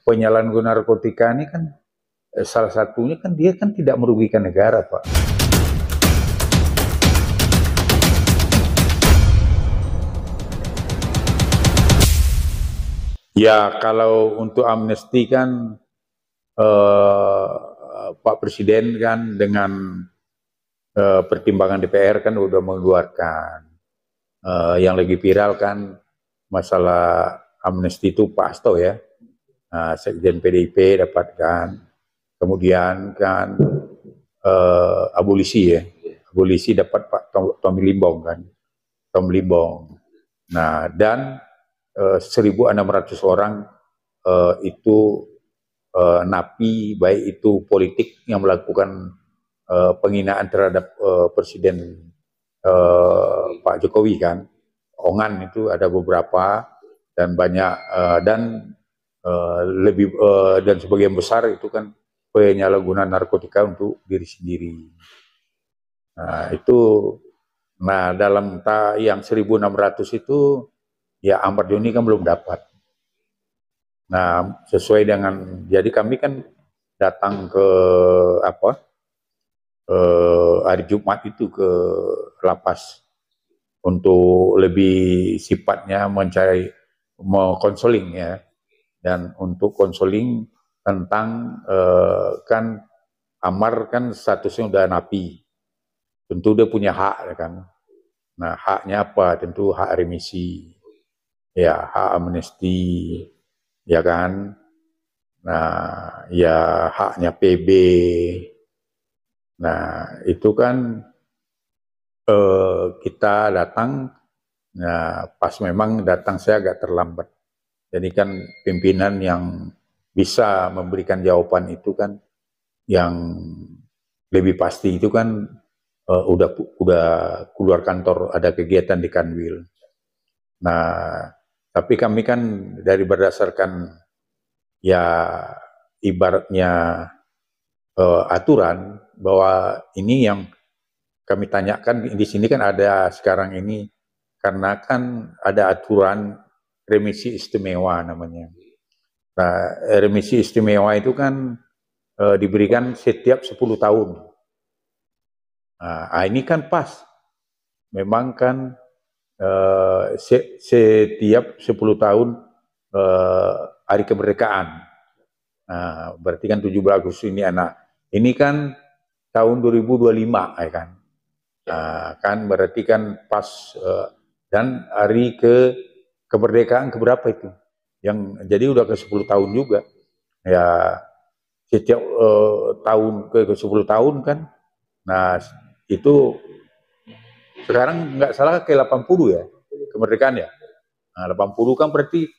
penyalahgunaan narkotika ini kan salah satunya kan dia kan tidak merugikan negara, Pak. Ya kalau untuk amnesti kan Pak Presiden kan dengan pertimbangan DPR kan udah mengeluarkan. Yang lagi viral kan masalah amnesti itu Pak Hasto ya. Sekjen PDIP dapatkan. Kemudian kan abolisi ya. Abolisi dapat Pak Tommy Limbong kan. Tom Limbong. Nah, dan 1.600 orang itu napi, baik itu politik yang melakukan penghinaan terhadap Presiden Pak Jokowi kan, ongan itu ada beberapa dan banyak dan dan sebagian besar itu kan penyalahgunaan narkotika untuk diri sendiri. Nah itu, nah dalam yang 1.600 itu ya Ahmad Doni kan belum dapat. Nah sesuai dengan, jadi kami kan datang ke hari Jumat itu ke lapas untuk lebih sifatnya mencari konseling ya, dan untuk konseling tentang kan Amar kan statusnya udah napi, tentu dia punya hak ya kan. Nah haknya apa? Tentu hak remisi, ya hak amnesti, ya kan. Nah ya haknya PB. Nah itu kan kita datang. Nah, pas memang datang saya agak terlambat. Jadi kan pimpinan yang bisa memberikan jawaban itu kan, yang lebih pasti itu kan udah keluar kantor, ada kegiatan di Kanwil. Nah, tapi kami kan dari berdasarkan ya ibaratnya aturan bahwa ini yang kami tanyakan di sini kan ada sekarang ini, karena kan ada aturan remisi istimewa namanya. Nah, remisi istimewa itu kan diberikan setiap 10 tahun. Nah, ini kan pas. Memang kan setiap 10 tahun hari kemerdekaan. Nah, berarti kan 17 Agustus ini ini kan tahun 2025 ya kan. Nah, kan berarti kan pas dan hari kemerdekaan keberapa itu? Yang jadi udah ke 10 tahun juga. Ya setiap tahun ke 10 tahun kan. Nah, itu sekarang nggak salah ke 80 ya kemerdekaan ya. Nah, 80 kan berarti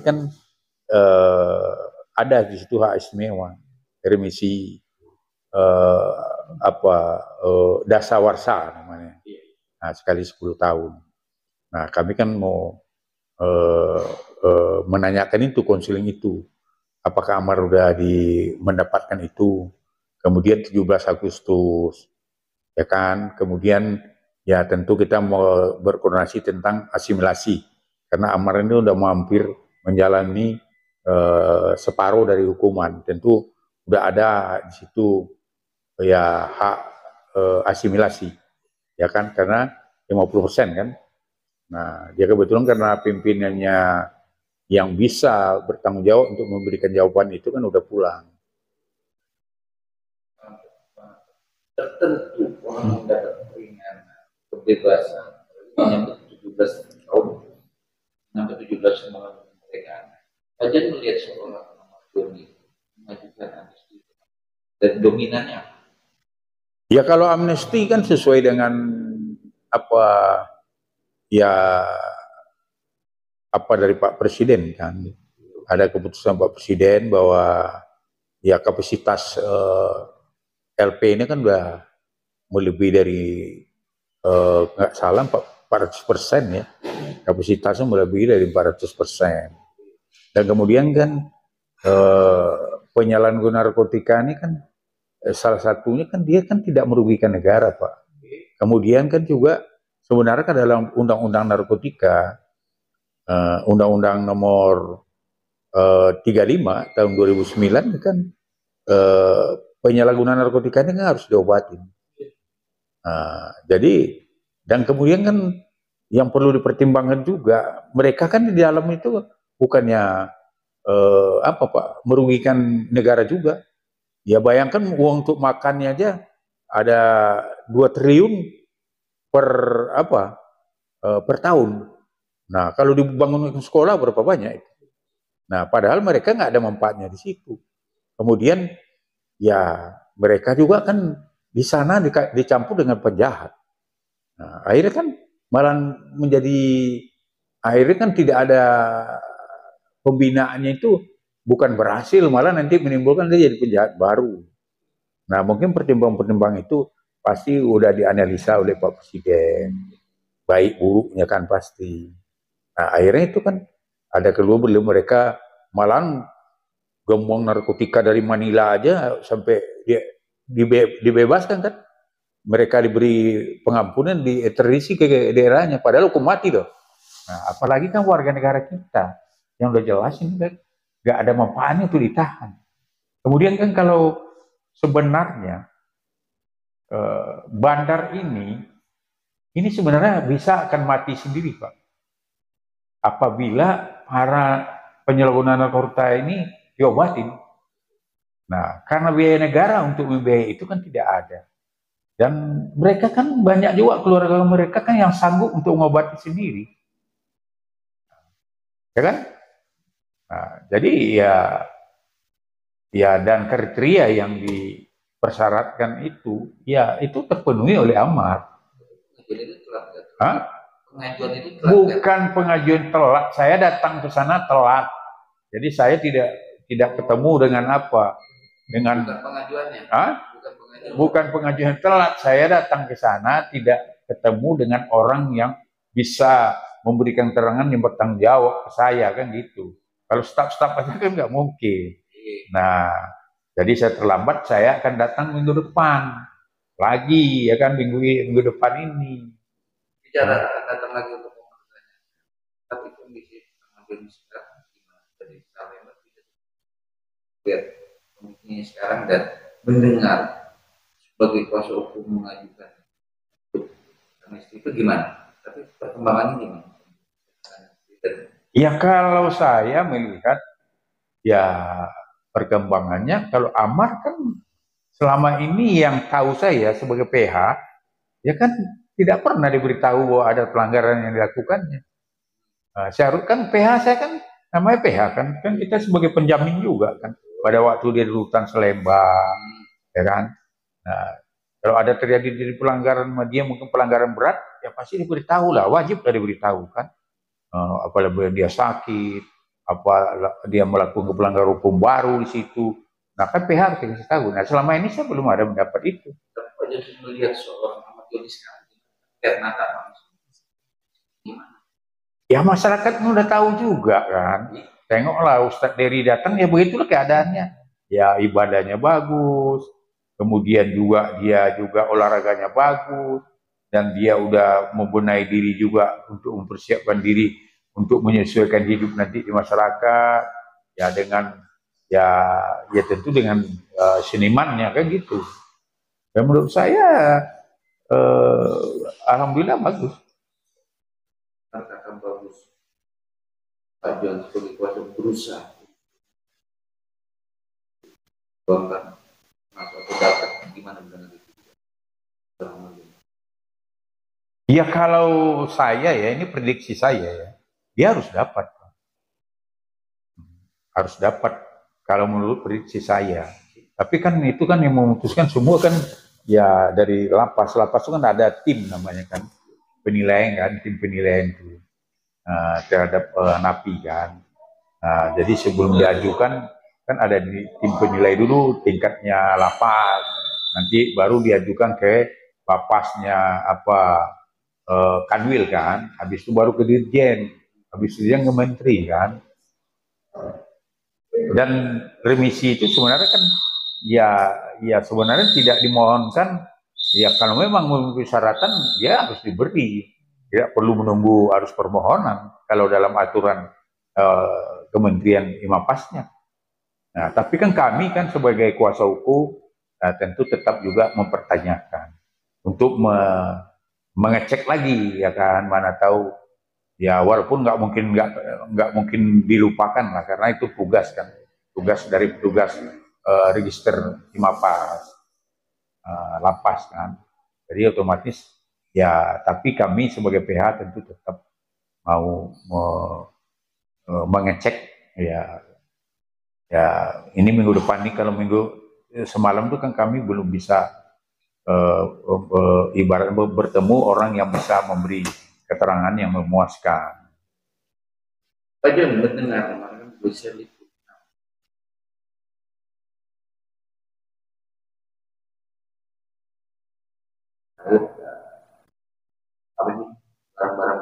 kan ada di situ hak istimewa, remisi dasawarsa namanya. Nah, sekali 10 tahun. Nah, kami kan mau menanyakan itu, konseling itu. Apakah Amar udah mendapatkan itu? Kemudian 17 Agustus, ya kan? Kemudian ya tentu kita mau berkoordinasi tentang asimilasi. Karena Amar ini udah hampir menjalani separuh dari hukuman. Tentu udah ada di situ ya hak asimilasi, ya kan, karena 50% kan. Nah, dia kebetulan karena pimpinannya yang bisa bertanggung jawab untuk memberikan jawaban itu kan udah pulang. Tertentu orang mendapat keringanan kebebasan sampai 17 tahun, sampai 17 malam kemerdekaan. Aja melihat seorang Ahmad Doni mengajukan amnesti dan dominannya. Ya kalau amnesti kan sesuai dengan apa dari Pak Presiden kan. Ada keputusan Pak Presiden bahwa ya kapasitas LP ini kan udah melebihi dari nggak salah 400% ya. Kapasitasnya melebihi dari 400%. Dan kemudian kan penyalahgunaan narkotika ini kan salah satunya kan dia kan tidak merugikan negara, Pak. Kemudian kan juga sebenarnya kan dalam undang-undang narkotika, undang-undang nomor 35 tahun 2009 kan penyalahgunaan narkotika ini kan harus diobatin. Jadi dan kemudian kan yang perlu dipertimbangkan juga, mereka kan di dalam itu bukannya apa Pak, merugikan negara juga. Ya bayangkan uang untuk makannya aja ada 2 triliun per apa per tahun. Nah kalau dibangun sekolah berapa banyak itu? Nah padahal mereka nggak ada manfaatnya di situ. Kemudian ya mereka juga kan di sana dicampur dengan penjahat. Nah, akhirnya kan malah menjadi akhirnya kan tidak ada pembinaannya itu bukan berhasil, malah nanti menimbulkan dia jadi penjahat baru. Nah mungkin pertimbangan-pertimbangan itu pasti udah dianalisa oleh Pak Presiden, baik buruknya kan pasti. Nah akhirnya itu kan ada keluar belum mereka malah gembong narkotika dari Manila aja sampai dia dibebaskan kan. Mereka diberi pengampunan di ekstradisi ke daerahnya, padahal hukum mati loh. Nah, apalagi kan warga negara kita yang udah jelas ini kan nggak ada manfaatnya untuk ditahan. Kemudian kan kalau sebenarnya bandar ini sebenarnya bisa akan mati sendiri Pak. Apabila para penyalahguna narkotika ini diobatin. Nah, karena biaya negara untuk membiayai itu kan tidak ada. Dan mereka kan banyak juga keluarga mereka kan yang sanggup untuk mengobati sendiri. Ya kan? Nah, jadi ya dan kriteria yang dipersyaratkan itu, ya itu terpenuhi oleh amar. Pengajuan itu telat. Bukan pengajuan telat, saya datang ke sana telat. Jadi saya tidak ketemu dengan apa? Dengan bukan pengajuannya. Bukan pengajuan telat, saya datang ke sana tidak ketemu dengan orang yang bisa memberikan keterangan yang bertanggung jawab ke saya kan gitu. Kalau staf-staf aja kan nggak mungkin. Nah, jadi saya terlambat, saya akan datang minggu depan lagi ya kan minggu depan ini. Bicara akan datang lagi untuk pemeriksaan. Tapi kondisi pengajuan sekarang gimana? Jadi Salemba tidak lihat kondisinya sekarang dan mendengar sebagai kuasa hukum mengajukan amnesti itu gimana? Tapi perkembangannya gimana? Ya kalau saya melihat ya perkembangannya, kalau amar kan selama ini yang tahu saya sebagai PH ya kan tidak pernah diberitahu bahwa ada pelanggaran yang dilakukannya. Nah, saya kan PH saya kan namanya PH kan kita sebagai penjamin juga kan pada waktu dia di rutan Selembang ya kan. Nah, kalau ada terjadi dari pelanggaran dia mungkin pelanggaran berat, ya pasti diberitahu lah, wajib lah diberitahu kan. Apalagi dia sakit, apa dia melakukan pelanggaran hukum baru di situ. Nah kan PH harus dikasih tahu. Nah selama ini saya belum ada mendapat itu. Tapi Pak Joni melihat seorang Ahmad Joni sekarang, lihat mata langsung. Gimana? Ya masyarakat udah tahu juga kan. Tengoklah Ustadz Dery datang ya begitulah keadaannya. Ya ibadahnya bagus, kemudian juga dia juga olahraganya bagus, dan dia udah membenahi diri juga untuk mempersiapkan diri untuk menyesuaikan hidup nanti di masyarakat ya dengan ya tentu dengan senimannya kan gitu. Dan menurut saya alhamdulillah bagus. Katakan bagus. Pak Joni sebagai kuasa berusaha bahkan apa pendapat gimana dengan itu? Ya kalau saya ya ini prediksi saya ya, dia harus dapat. Harus dapat kalau menurut prediksi saya. Tapi kan itu kan yang memutuskan semua kan ya dari lapas. Lapas itu kan ada tim namanya kan. Penilaian kan, tim penilaian itu terhadap napi kan. Nah, jadi sebelum diajukan kan ada di tim penilai dulu tingkatnya lapas. Nanti baru diajukan ke bapasnya apa Kanwil kan, habis itu baru ke Dirjen, habis itu yang ke Menteri kan. Dan remisi itu sebenarnya kan ya sebenarnya tidak dimohonkan. Ya kalau memang memenuhi persyaratan dia harus diberi, tidak perlu menunggu harus permohonan. Kalau dalam aturan Kementerian Imapasnya. Nah, tapi kan kami kan sebagai kuasa hukum tentu tetap juga mempertanyakan untuk mengecek lagi ya kan, mana tahu ya, walaupun nggak mungkin dilupakan lah, karena itu tugas kan, tugas dari petugas register Imapas, lapas kan. Jadi otomatis ya, tapi kami sebagai PH tentu tetap mau mengecek ya. Ya, ini minggu depan nih, kalau semalam tuh kan kami belum bisa ibarat bertemu orang yang bisa memberi keterangan yang memuaskan. Aja mendengar kemarin bisa lihat apa ini barang-barang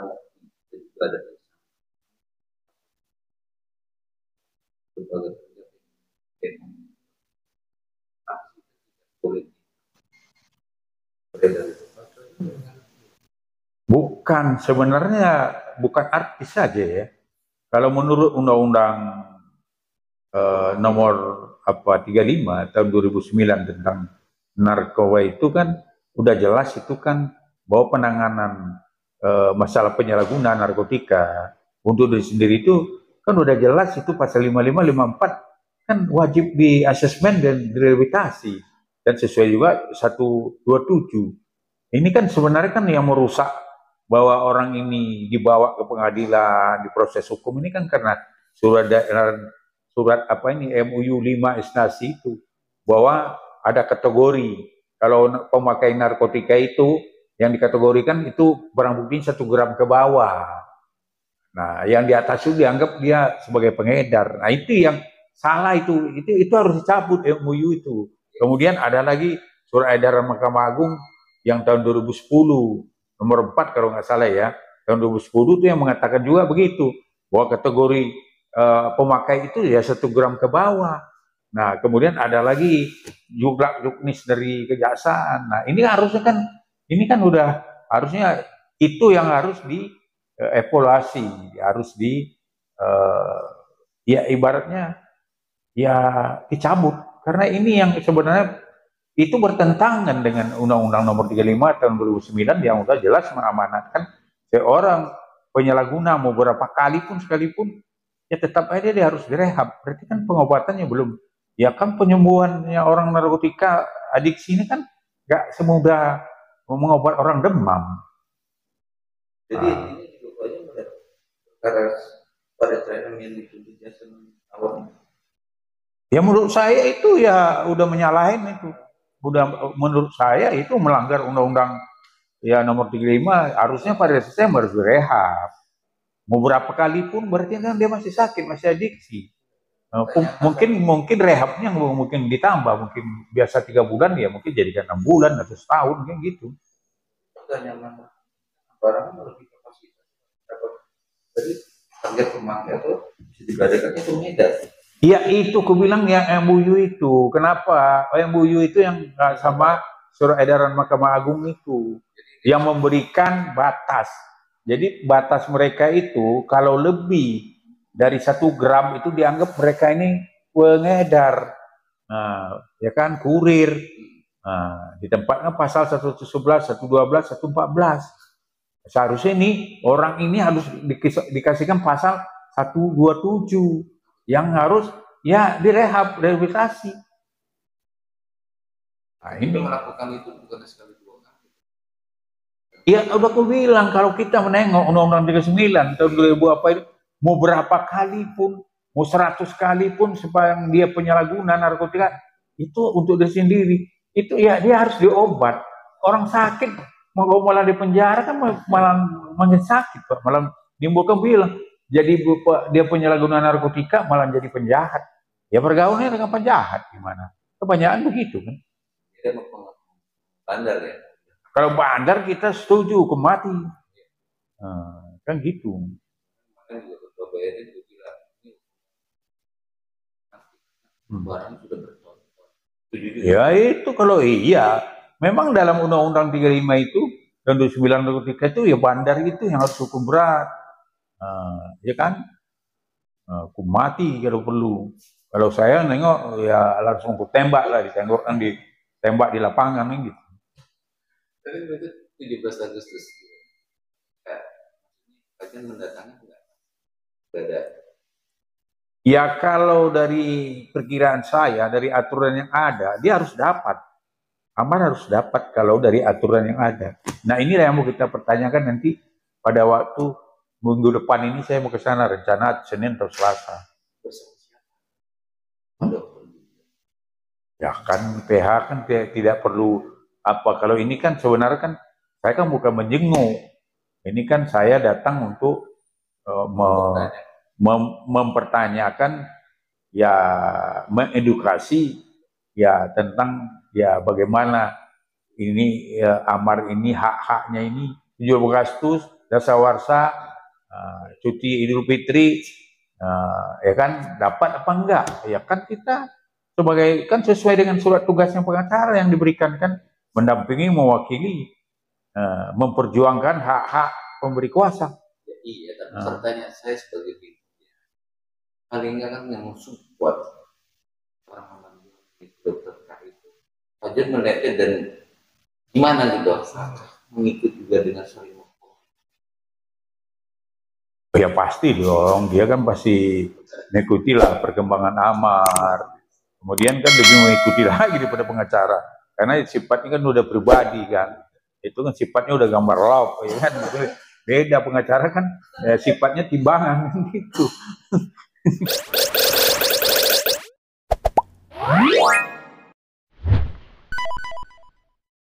itu ada berbagai Bukan, sebenarnya bukan artis saja ya. Kalau menurut Undang-Undang nomor 35 tahun 2009 tentang narkoba itu kan udah jelas itu kan, bahwa penanganan masalah penyalahgunaan narkotika untuk diri sendiri itu kan udah jelas, itu pasal 55, 54 kan wajib di asesmen dan direhabilitasi, dan sesuai juga 127. Ini kan sebenarnya kan yang merusak bahwa orang ini dibawa ke pengadilan, di proses hukum ini kan karena surat apa ini, MUU 5 Esnasi itu, bahwa ada kategori kalau pemakai narkotika itu yang dikategorikan itu barang bukti 1 gram ke bawah. Nah, yang di atas itu dianggap dia sebagai pengedar. Nah, itu yang salah, itu harus dicabut MUU itu. Kemudian ada lagi surat edaran Mahkamah Agung yang tahun 2010 nomor 4 kalau nggak salah ya, tahun 2010 itu yang mengatakan juga begitu, bahwa kategori pemakai itu ya 1 gram ke bawah. Nah, kemudian ada lagi juga juknis dari kejaksaan. Nah, ini harusnya kan, ini kan udah harusnya itu yang harus dievaluasi, harus ya ibaratnya ya dicabut, karena ini yang sebenarnya itu bertentangan dengan Undang-Undang Nomor 35 Tahun 2009 yang sudah jelas mengamanatkan seorang penyalahguna mau berapa kali pun sekalipun ya tetap aja dia harus direhab. Berarti kan pengobatannya belum. Ya kan, penyembuhannya orang narkotika adiksi ini kan nggak semudah mengobat orang demam. Jadi ini juga banyak karena pada tren yang dituntut jasa awam. Ya menurut saya itu ya udah menyalahin itu. Udah, menurut saya itu melanggar Undang-Undang ya nomor 35, harusnya pada sistem harus direhab. Mau berapa kali pun berarti kan dia masih sakit, masih adiksi. Mungkin rehabnya mungkin ditambah, mungkin biasa 3 bulan ya mungkin jadikan 6 bulan atau setahun kayak gitu. Barang lebih kapasitas. Jadi target pemakai itu bisa digadaikan itu ngedar. Iya, itu aku bilang yang MUU itu. Kenapa? MUU itu yang sama surat edaran Mahkamah Agung itu yang memberikan batas. Jadi batas mereka itu kalau lebih dari 1 gram itu dianggap mereka ini pengedar. Nah, ya kan, kurir. Nah, ditempatkan pasal 111, 112, 114. Seharusnya ini orang ini harus dikasihkan pasal 127 yang harus ya direhab, rehabilitasi. Nah, ini melakukan itu bukan sekali 2 kali. Ya udah aku bilang, kalau kita menengok Undang-Undang 39 tahun 2000 apa itu, mau berapa kali pun, mau 100 kali pun supaya dia penyalahguna narkotika itu untuk diri sendiri, itu ya dia harus diobat. Orang sakit mau malah di penjara kan malah makin sakit, malah nimbulkan bilang jadi dia penyalahguna narkotika malah jadi penjahat. Ya pergaulannya dengan penjahat gimana? Kebanyakan begitu kan. Dia bandar ya. Kalau bandar kita setuju hukum mati. Kan gitu. Ya itu kalau iya, memang dalam Undang-Undang 35 itu dan 29 narkotika itu ya bandar itu yang harus hukum berat. Ya kan? Aku mati kalau perlu. Kalau saya nengok ya langsung aku tembak lah, ditembakkan ditembak di lapangan gitu. Tapi itu 17 Agustus. Ya, akan mendatangkan enggak? Ada. Ya kalau dari perkiraan saya, dari aturan yang ada, dia harus dapat. Amar harus dapat kalau dari aturan yang ada. Nah inilah yang mau kita pertanyakan nanti pada waktu minggu depan ini saya mau ke sana, rencana Senin atau Selasa. Ya kan PH kan tidak perlu apa, kalau ini kan sebenarnya kan saya kan bukan menjenguk. Ini kan saya datang untuk mempertanyakan, ya mengedukasi ya tentang ya bagaimana ini ya, amar ini hak-haknya ini 17 Agustus dasawarsa, cuti Idul Fitri, ya kan dapat apa enggak, ya kan kita sebagai kan sesuai dengan surat tugasnya pengacara yang diberikan kan, mendampingi, mewakili, memperjuangkan hak-hak pemberi kuasa. Ya, iya, tapi pertanyaan saya sebagai paling enggak kan yang support orang dokter itu Fajar melihatnya dan gimana gitu mengikut juga dengan sering. Ya pasti dong, dia kan pasti mengikuti lah perkembangan amar, kemudian kan lebih mengikuti lagi daripada pengacara, karena sifatnya kan udah pribadi kan, itu kan sifatnya udah gambar love, ya kan, beda pengacara kan sifatnya timbangan gitu.